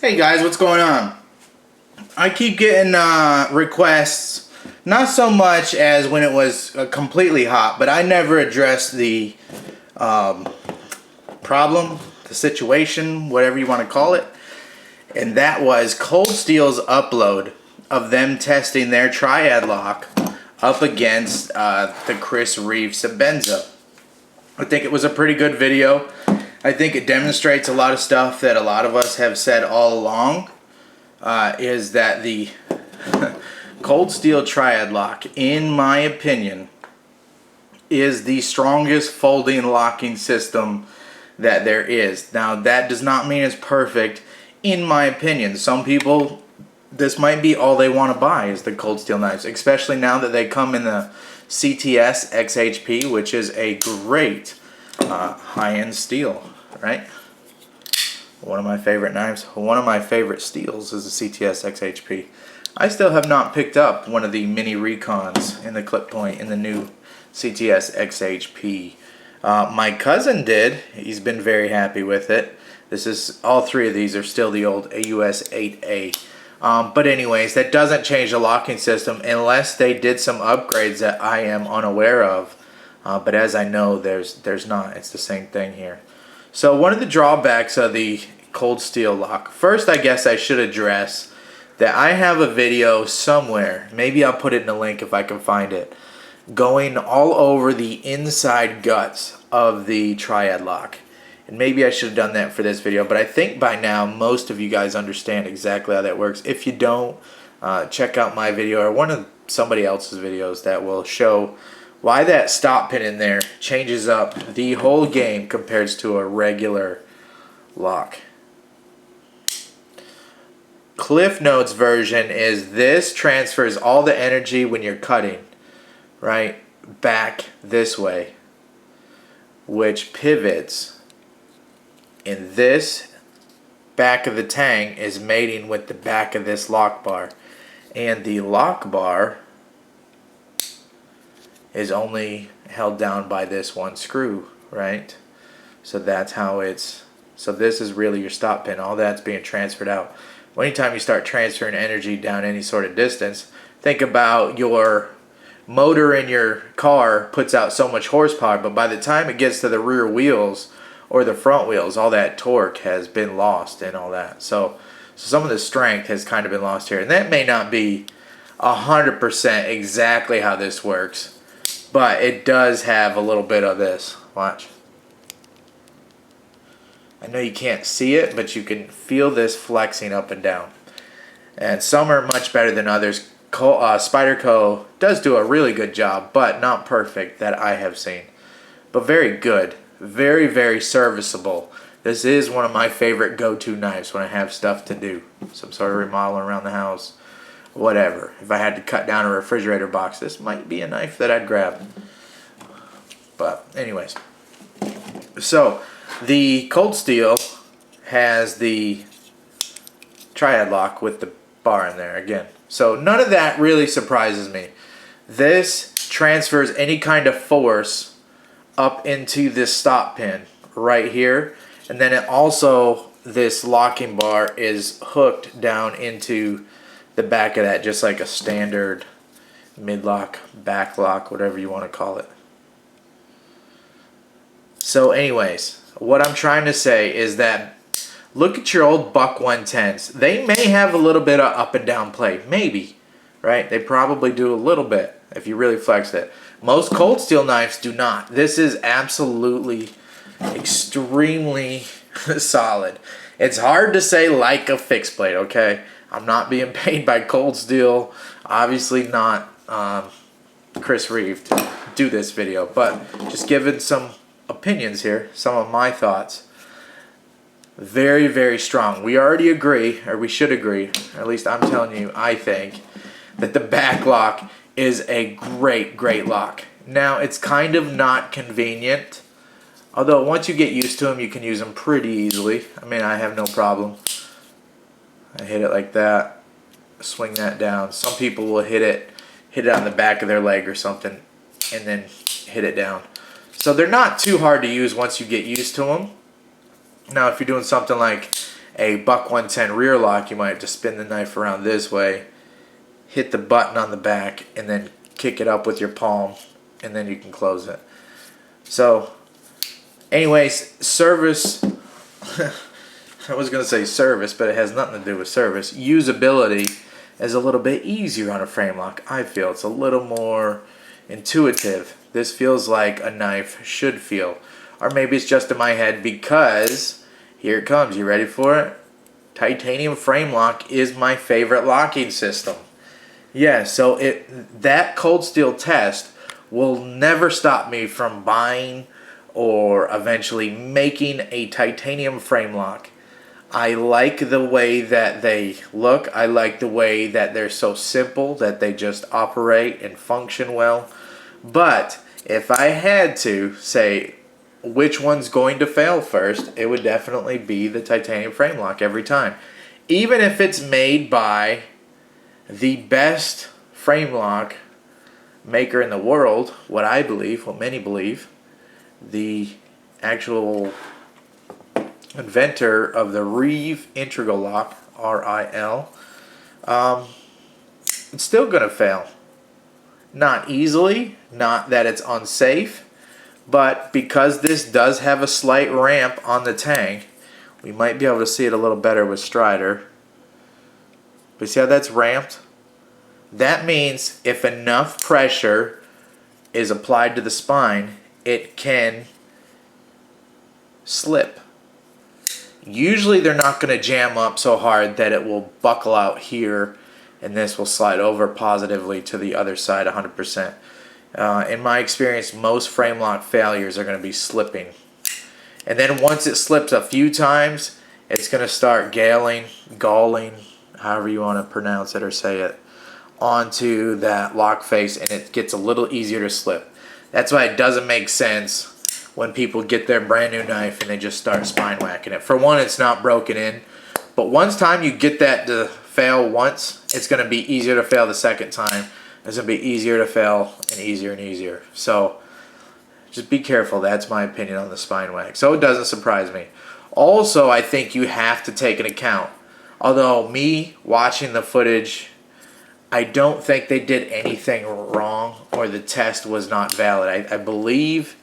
Hey guys, what's going on? I keep getting requests, not so much as when it was completely hot, but I never addressed the problem, the situation, whatever you want to call it, and that was Coldsteel's upload of them testing their Triad lock up against the Reeve Sebenza. I think it was a pretty good video. I think it demonstrates a lot of stuff that a lot of us have said all along, is that the Coldsteel Triad lock, in my opinion, is the strongest folding locking system that there is. Now, that does not mean it's perfect, in my opinion. Some people, this might be all they want to buy is the Coldsteel knives, especially now that they come in the CTS XHP, which is a great high-end steel, right? One of my favorite knives, one of my favorite steels is the CTS XHP. I still have not picked up one of the mini recons in the clip point in the new CTS XHP. My cousin did. He's been very happy with it. This is, all three of these are still the old AUS 8A. But anyways, that doesn't change the locking system unless they did some upgrades that I am unaware of. But as I know, there's not. It's the same thing here. So one of the drawbacks of the Coldsteel lock, first I guess I should address that I have a video somewhere, maybe I'll put it in a link if I can find it, going all over the inside guts of the Triad lock. And maybe I should have done that for this video, but I think by now most of you guys understand exactly how that works. If you don't, check out my video or one of somebody else's videos that will show why that stop pin in there changes up the whole game compared to a regular lock. Cliff Notes version is this transfers all the energy when you're cutting, right, back this way, which pivots, and this back of the tang is mating with the back of this lock bar, and the lock bar is only held down by this one screw, right? So that's how it's, so this is really your stop pin. All that's being transferred out. Well, anytime you start transferring energy down any sort of distance, think about your motor in your car puts out so much horsepower, but by the time it gets to the rear wheels or the front wheels, all that torque has been lost and all that. So some of the strength has kind of been lost here. And that may not be 100% exactly how this works, but it does have a little bit of this. Watch. I know you can't see it, but you can feel this flexing up and down. And some are much better than others. Spyderco does do a really good job, but not perfect that I have seen. But very good. Very, very serviceable. This is one of my favorite go-to knives when I have stuff to do. Some sort of remodeling around the house. Whatever. If I had to cut down a refrigerator box, this might be a knife that I'd grab. But anyways, so the Coldsteel has the Triad lock with the bar in there again. So none of that really surprises me. This transfers any kind of force up into this stop pin right here, and then it also, this locking bar is hooked down into the back of that, just like a standard mid-lock, back lock, whatever you want to call it. So anyways, what I'm trying to say is that look at your old Buck 110s. They may have a little bit of up and down play, maybe, right? They probably do a little bit if you really flex it. Most Coldsteel knives do not. This is absolutely extremely solid. It's hard to say like a fixed blade, okay? I'm not being paid by Coldsteel, obviously not Reeve to do this video, but just giving some opinions here, some of my thoughts. Very, very strong. We already agree, or we should agree, or at least I'm telling you, I think, that the back lock is a great, great lock. Now, it's kind of not convenient, although once you get used to them, you can use them pretty easily. I mean, I have no problem. I hit it like that, swing that down. Some people will hit it on the back of their leg or something, and then hit it down. So they're not too hard to use once you get used to them. Now, if you're doing something like a buck 110 rear lock, you might have to spin the knife around this way, hit the button on the back, and then kick it up with your palm, and then you can close it. So, anyways, service, I was going to say service, but it has nothing to do with service. Usability is a little bit easier on a frame lock, I feel. It's a little more intuitive. This feels like a knife should feel. Or maybe it's just in my head because, here it comes, you ready for it? Titanium frame lock is my favorite locking system. Yeah, so that Coldsteel test will never stop me from buying or eventually making a titanium frame lock. I like the way that they look. I like the way that they're so simple that they just operate and function well. But if I had to say which one's going to fail first, it would definitely be the titanium frame lock every time. Even if it's made by the best frame lock maker in the world, what I believe, what many believe, the actual inventor of the Reeve integral lock, R-I-L, it's still going to fail. Not easily, not that it's unsafe, but because this does have a slight ramp on the tang, we might be able to see it a little better with Strider. But see how that's ramped? That means if enough pressure is applied to the spine, it can slip. Usually they're not going to jam up so hard that it will buckle out here and this will slide over positively to the other side 100%. In my experience, most frame lock failures are going to be slipping. And then once it slips a few times, it's going to start galling, however you want to pronounce it or say it, onto that lock face, and it gets a little easier to slip. That's why it doesn't make sense when people get their brand new knife and they just start spine whacking it. For one, it's not broken in, but once time you get that to fail once, it's going to be easier to fail the second time. It's going to be easier to fail and easier. So just be careful. That's my opinion on the spine whack. So it doesn't surprise me. Also, I think you have to take an account. Although me watching the footage, I don't think they did anything wrong or the test was not valid. I believe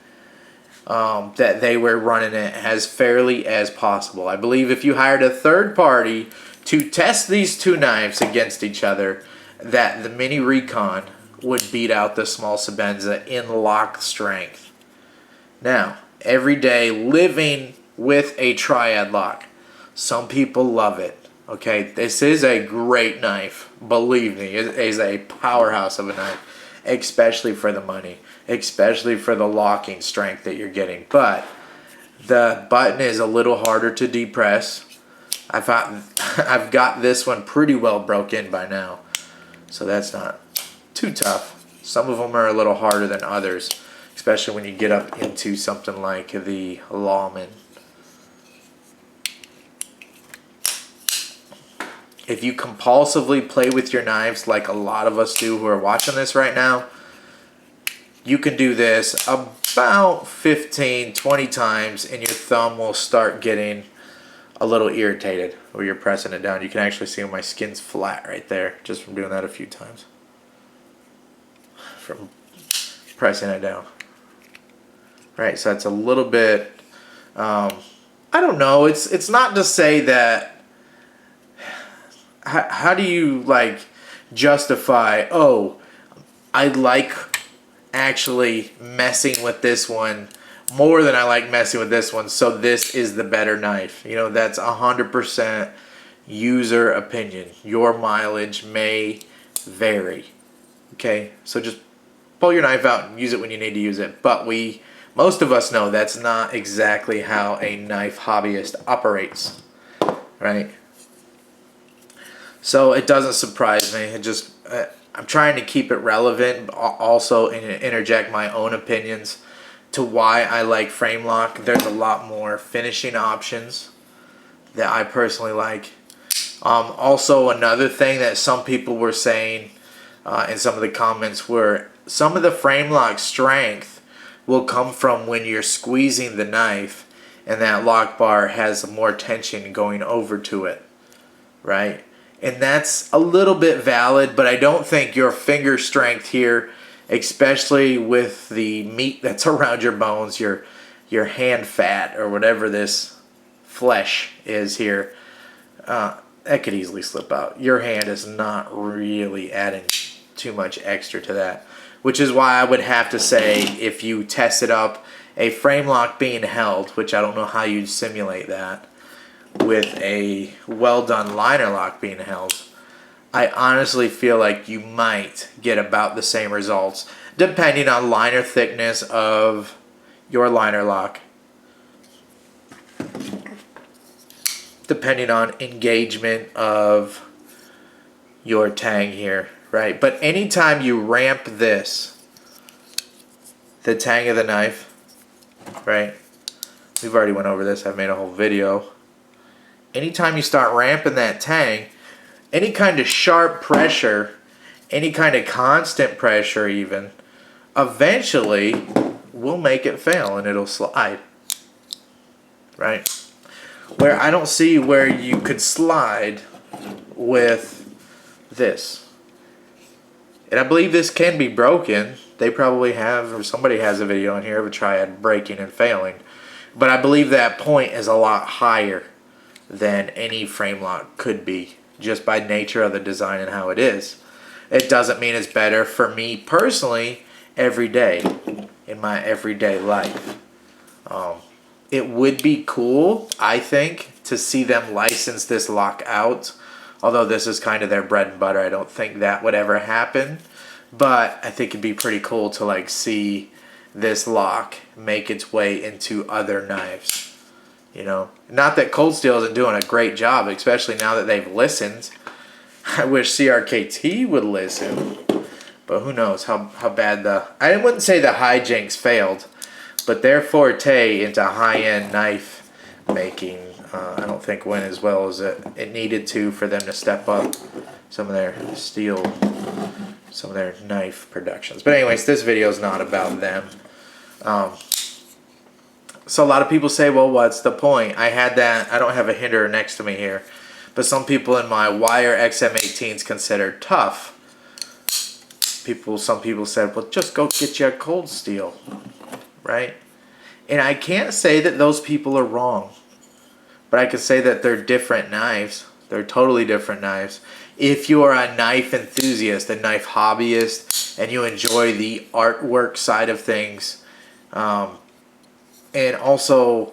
that they were running it as fairly as possible. I believe if you hired a third party to test these two knives against each other, that the Mini Recon would beat out the small Sebenza in lock strength. Now, every day living with a Triad lock, some people love it. Okay, this is a great knife. Believe me, it is a powerhouse of a knife, especially for the money, especially for the locking strength that you're getting. But the button is a little harder to depress. I've got this one pretty well broke in by now, so that's not too tough. Some of them are a little harder than others, especially when you get up into something like the Lawman. If you compulsively play with your knives like a lot of us do who are watching this right now, you can do this about 15, 20 times and your thumb will start getting a little irritated where you're pressing it down. You can actually see my skin's flat right there just from doing that a few times. From pressing it down. Right, so that's a little bit, I don't know, it's not to say that, how do you like justify, oh, I like actually messing with this one more than I like messing with this one, so this is the better knife. You know, that's 100% user opinion. Your mileage may vary. Okay, so just pull your knife out and use it when you need to use it. But most of us know that's not exactly how a knife hobbyist operates, right? So it doesn't surprise me. I'm trying to keep it relevant, but also interject my own opinions to why I like frame lock. There's a lot more finishing options that I personally like. Also, another thing that some people were saying in some of the comments were some of the frame lock strength will come from when you're squeezing the knife and that lock bar has more tension going over to it, right? And that's a little bit valid, but I don't think your finger strength here, especially with the meat that's around your bones, your hand fat or whatever this flesh is here, that could easily slip out. Your hand is not really adding too much extra to that, which is why I would have to say if you tested up a frame lock being held, which I don't know how you'd simulate that, with a well done liner lock being held, I honestly feel like you might get about the same results depending on liner thickness of your liner lock, depending on engagement of your tang here, right? But anytime you ramp this, the tang of the knife, right? We've already went over this. I've made a whole video. Anytime you start ramping that tang, any kind of sharp pressure, any kind of constant pressure even, eventually will make it fail and it'll slide, right? Where I don't see where you could slide with this. And I believe this can be broken. They probably have, or somebody has a video in here of a Triad breaking and failing. But I believe that point is a lot higher than any frame lock could be, just by nature of the design and how it is. It doesn't mean it's better for me personally every day, in my everyday life. It would be cool, I think, to see them license this lock out. Although this is kind of their bread and butter, I don't think that would ever happen. But I think it'd be pretty cool to like see this lock make its way into other knives. You know, not that Coldsteel isn't doing a great job, especially now that they've listened. I wish CRKT would listen, but who knows how bad I wouldn't say the hijinks failed, but their forte into high-end knife making, I don't think went as well as it needed to for them to step up some of their steel, some of their knife productions. But anyways, this video is not about them. So a lot of people say, well, what's the point? I don't have a hinder next to me here, but some people in my wire XM18s consider tough. Some people said, well, just go get you a Coldsteel, right? And I can't say that those people are wrong, but I can say that they're different knives. They're totally different knives. If you are a knife enthusiast, a knife hobbyist, and you enjoy the artwork side of things, and also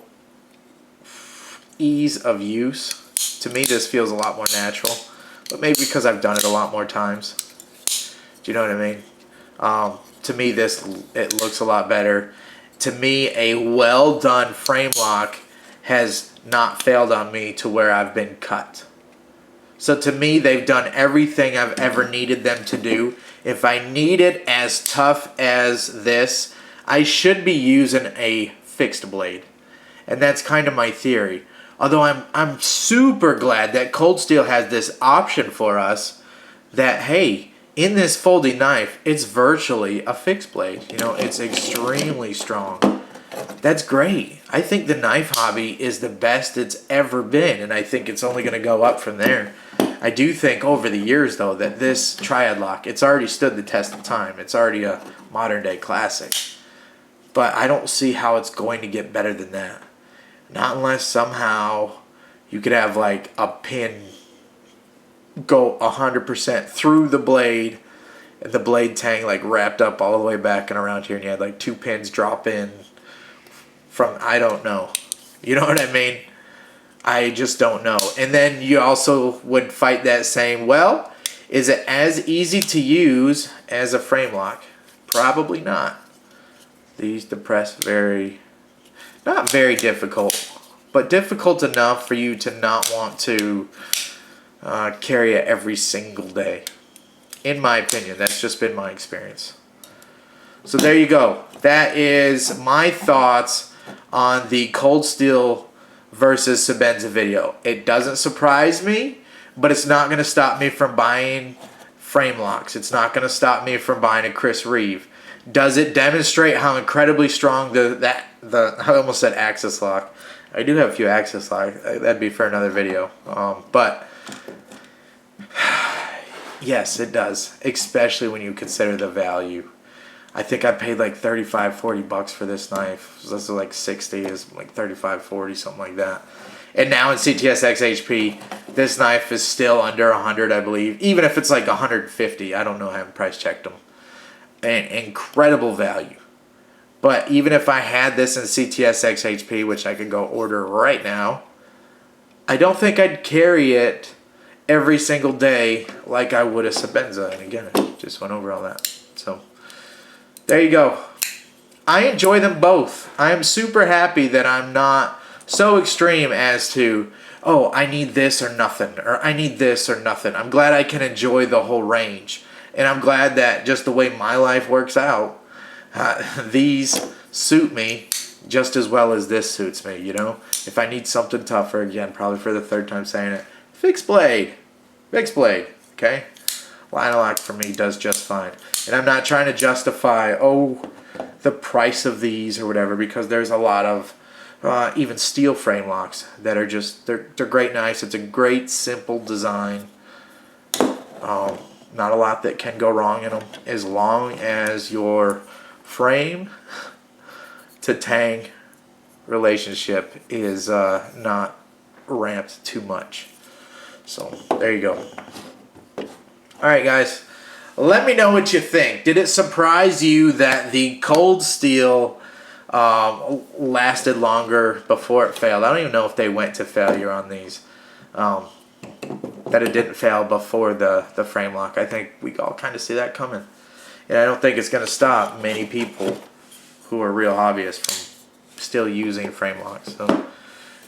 ease of use, to me this feels a lot more natural, but maybe because I've done it a lot more times. Do you know what I mean? To me it looks a lot better. To me, a well done frame lock has not failed on me to where I've been cut. So to me, they've done everything I've ever needed them to do. If I need it as tough as this, I should be using a fixed blade. And that's kind of my theory. Although I'm super glad that Coldsteel has this option for us that, hey, in this folding knife, it's virtually a fixed blade. You know, it's extremely strong. That's great. I think the knife hobby is the best it's ever been, and I think it's only going to go up from there. I do think over the years, though, that this Triad lock, it's already stood the test of time. It's already a modern-day classic. But I don't see how it's going to get better than that. Not unless somehow you could have, like, a pin go 100% through the blade, and the blade tang, like, wrapped up all the way back and around here, and you had, like, 2 pins drop in from, I don't know. You know what I mean? I just don't know. And then you also would fight that saying, well, is it as easy to use as a frame lock? Probably not. These depress not very difficult, but difficult enough for you to not want to carry it every single day. In my opinion, that's just been my experience. So there you go. That is my thoughts on the Coldsteel versus Sebenza video. It doesn't surprise me, but it's not going to stop me from buying frame locks. It's not going to stop me from buying a Chris Reeve. Does it demonstrate how incredibly strong I almost said axis lock. I do have a few access locks. That'd be for another video. But yes, it does, especially when you consider the value. I think I paid like 35, 40 bucks for this knife. So this is like 60, is like 35, 40, something like that. And now in CTS XHP, this knife is still under 100, I believe. Even if it's like 150, I don't know, I haven't price checked them. An incredible value. But even if I had this in CTS XHP, which I could go order right now, I don't think I'd carry it every single day like I would a Sebenza. And again, I just went over all that. So there you go. I enjoy them both. I am super happy that I'm not so extreme as to, oh, I need this or nothing, or I need this or nothing. I'm glad I can enjoy the whole range. And I'm glad that just the way my life works out, these suit me just as well as this suits me, you know? If I need something tougher, again, probably for the third time saying it, fixed blade. Fixed blade, okay? Line lock for me does just fine. And I'm not trying to justify, oh, the price of these or whatever, because there's a lot of even steel frame locks that are just, they're great knives. It's a great, simple design. Not a lot that can go wrong in them, as long as your frame to tang relationship is not ramped too much. So there you go. Alright guys, let me know what you think. Did it surprise you that the Coldsteel lasted longer before it failed? I don't even know if they went to failure on these. That it didn't fail before the frame lock. I think we all kind of see that coming. And I don't think it's going to stop many people who are real hobbyists from still using frame locks. So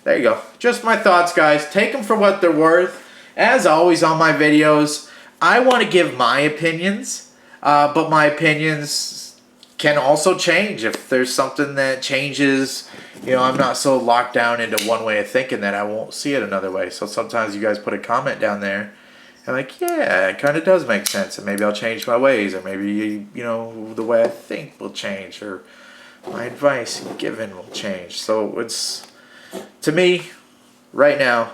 there you go. Just my thoughts, guys. Take them for what they're worth. As always on my videos, I want to give my opinions, but my opinions can also change. If there's something that changes, you know, I'm not so locked down into one way of thinking that I won't see it another way. So sometimes you guys put a comment down there, and like, yeah, it kind of does make sense, and maybe I'll change my ways, or maybe, you know, the way I think will change, or my advice given will change. So it's, to me, right now,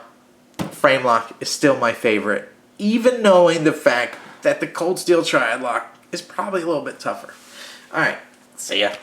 frame lock is still my favorite, even knowing the fact that the Coldsteel Triad lock is probably a little bit tougher. Alright, see ya.